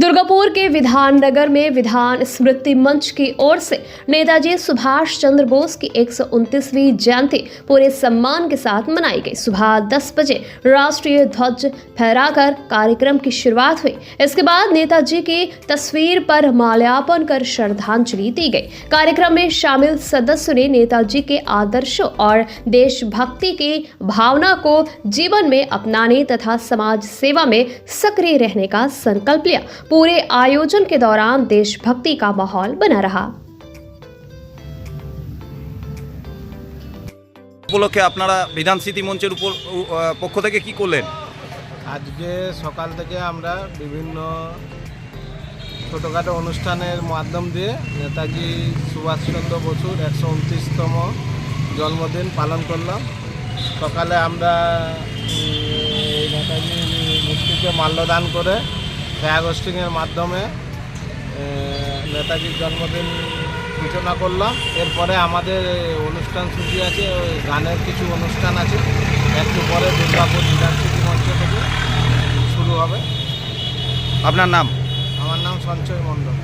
दुर्गापुर के विधाननगर में विधान स्मृति मंच की ओर से नेताजी सुभाष चंद्र बोस की 129वीं जयंती पूरे सम्मान के साथ मनाई गई। सुबह 10 बजे राष्ट्रीय ध्वज फहराकर कार्यक्रम की शुरुआत हुई। इसके बाद नेताजी की तस्वीर पर माल्यार्पण कर श्रद्धांजलि दी गई। कार्यक्रम में शामिल सदस्यों ने नेताजी के आदर्शों और देशभक्ति की भावना को जीवन में अपनाने तथा समाज सेवा में सक्रिय रहने का संकल्प लिया। पूरे आयोजन के दौरान देशभक्ति का माहौल बना रहा। উপলক্ষে আপনারা বিধান স্মৃতি মঞ্চের উপর পক্ষ থেকে কি করলেন? আজকে সকাল থেকে আমরা বিভিন্ন ছোটোখাটো অনুষ্ঠানের মাধ্যম দিয়ে নেতাজি সুভাষচন্দ্র বসুর 129তম জন্মদিন পালন করলাম। সকালে আমরা নেতাজির মূর্তিতে মাল্যদান করে ফ্ল্যাগ হোস্টিংয়ের মাধ্যমে নেতাজির জন্মদিন সূচনা করলাম। এরপরে আমাদের অনুষ্ঠান সূচি আছে, ওই গানের কিছু অনুষ্ঠান আছে, একটু পরে দুর্গাপুর বিধান স্মৃতি মঞ্চ থেকে শুরু হবে। আপনার নাম? আমার নাম সঞ্চয় মণ্ডল।